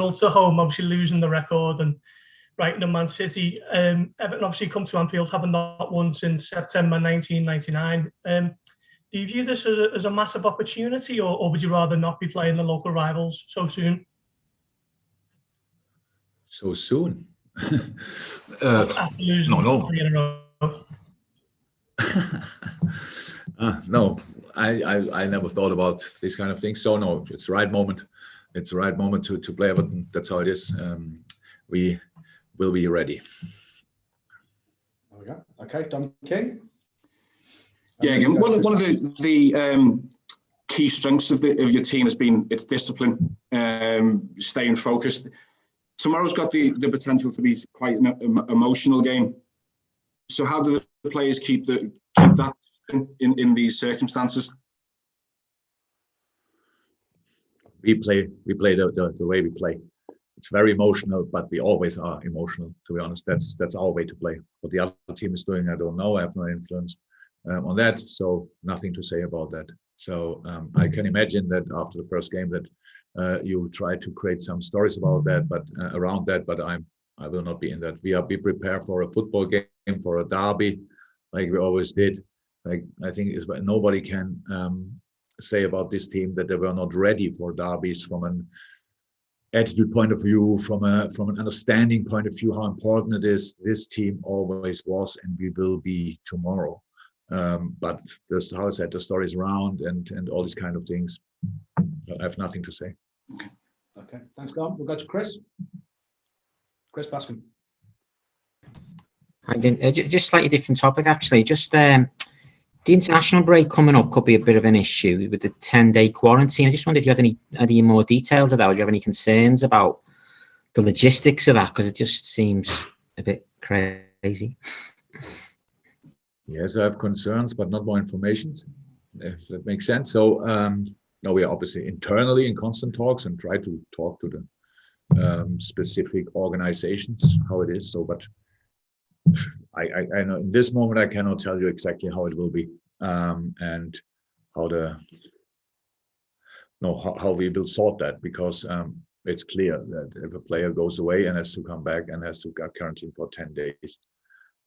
results at home, obviously losing the record, and Brighton and Man City. Everton obviously come to Anfield having not won since September 1999. Do you view this as a massive opportunity, or would you rather not be playing the local rivals so soon? So soon? After losing no. 3 in a row. No, I never thought about these kind of things. So no, it's the right moment. It's the right moment to play Everton. That's how it is. We will be ready. There we go. Okay, Dom King. Yeah, again, one of the key strengths of your team has been its discipline, staying focused. Tomorrow's got the potential to be quite an emotional game. So how do the players keep that in these circumstances? We play the way we play. It's very emotional, but we always are emotional, to be honest. That's our way to play. What the other team is doing, I don't know. I have no influence on that, so nothing to say about that. So I can imagine that after the first game that you try to create some stories about that, but around that. But I will not be in that. We prepare for a football game, for a derby, like we always did. Like I think nobody can say about this team that they were not ready for derbies from an attitude point of view, from an understanding point of view, how important it is. This team always was, and we will be tomorrow. But there's, how I said, the stories around and all these kind of things. I have nothing to say. Okay. Thanks, Dom. We'll go to Chris. Chris Bascom. Just slightly different topic, actually. Just the international break coming up could be a bit of an issue with the 10-day quarantine. I just wondered if you had any more details of that. Or do you have any concerns about the logistics of that? Because it just seems a bit crazy. Yes, I have concerns, but not more information, if that makes sense. So no, we are obviously internally in constant talks and try to talk to the specific organizations, how it is. So, but I know in this moment, I cannot tell you exactly how it will be and how we will sort that, because it's clear that if a player goes away and has to come back and has to get quarantined for 10 days,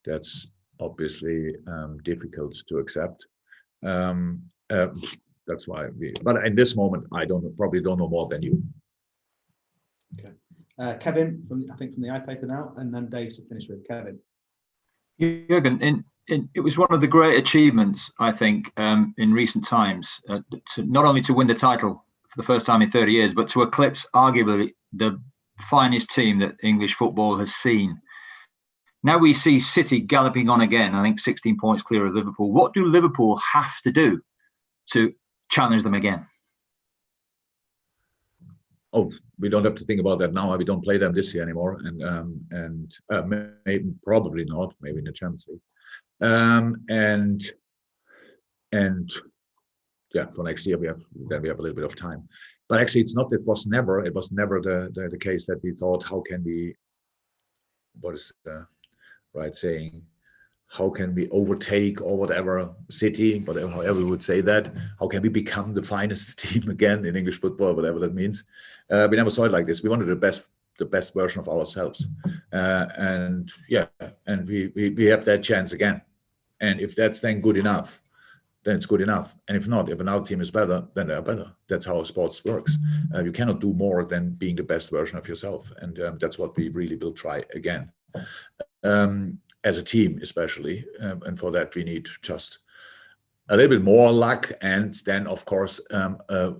that's obviously difficult to accept. That's why but in this moment, probably don't know more than you. Okay. Kevin, from the iPaper now, and then Dave to finish with. Kevin. Jurgen, it was one of the great achievements, I think, in recent times, to not only to win the title for the first time in 30 years, but to eclipse arguably the finest team that English football has seen. Now we see City galloping on again, I think 16 points clear of Liverpool. What do Liverpool have to do to challenge them again? Oh, we don't have to think about that now. We don't play them this year anymore, and maybe, probably not. Maybe in the Champions League, and yeah, for next year we have a little bit of time. But actually, it was never the case that we thought, how can we? What is the right saying? How can we overtake or whatever City, whatever, however we would say that? How can we become the finest team again in English football, whatever that means? We never saw it like this. We wanted the best version of ourselves, and we have that chance again. And if that's then good enough, then it's good enough. And if not, if another team is better, then they are better. That's how sports works. You cannot do more than being the best version of yourself, and that's what we really will try again. As a team, especially, and for that we need just a little bit more luck, and then of course, a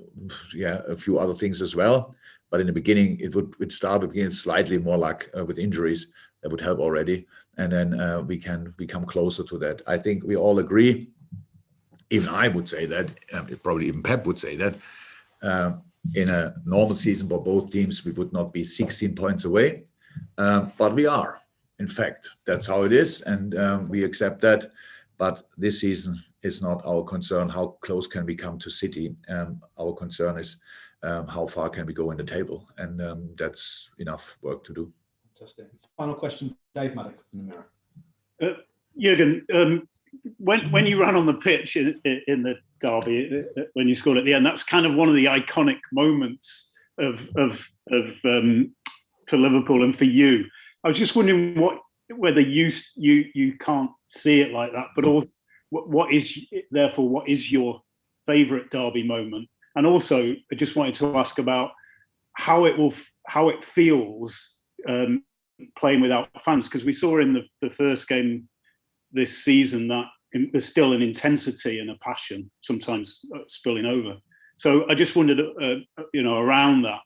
few other things as well. But in the beginning, it would start again slightly more luck with injuries. That would help already, and then we can become closer to that. I think we all agree. Even I would say that. Probably even Pep would say that. In a normal season for both teams, we would not be 16 points away, but we are. In fact, that's how it is, and we accept that. But this season is not our concern. How close can we come to City? Our concern is how far can we go in the table, and that's enough work to do. Fantastic. Final question, Dave Maddock from the Mirror. Jurgen, when you ran on the pitch in the derby, when you scored at the end, that's kind of one of the iconic moments of for Liverpool and for you. I was just wondering whether you can't see it like that, but also what is your favourite derby moment? And also, I just wanted to ask about how it feels playing without fans, because we saw in the first game this season that there's still an intensity and a passion sometimes spilling over. So I just wondered, around that,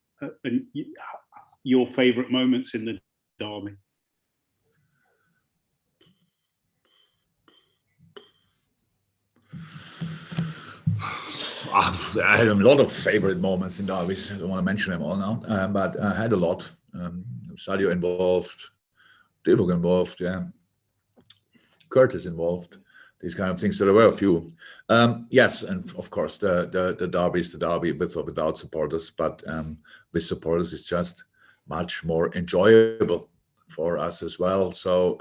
your favourite moments in the derby. I had a lot of favorite moments in derbies. I don't want to mention them all now, but I had a lot. Sadio involved, Divock involved, yeah, Curtis involved, these kind of things. So there were a few. Yes, and of course the derby is the derby with or without supporters, but with supporters it's just much more enjoyable for us as well. So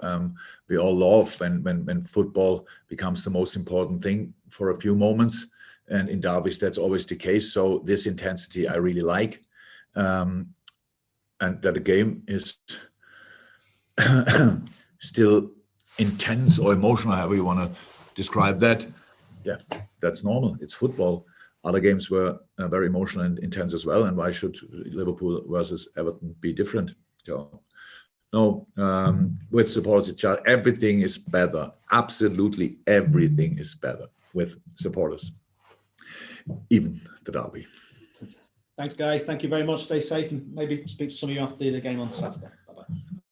we all love when football becomes the most important thing for a few moments. And in derbies, that's always the case. So this intensity I really like. And that the game is still intense or emotional, however you want to describe that. Yeah, that's normal. It's football. Other games were very emotional and intense as well. And why should Liverpool versus Everton be different? So, no, with supporters, everything is better. Absolutely everything is better with supporters. Even the derby. Thanks, guys. Thank you very much. Stay safe and maybe speak to some of you after the game on Saturday. Bye-bye.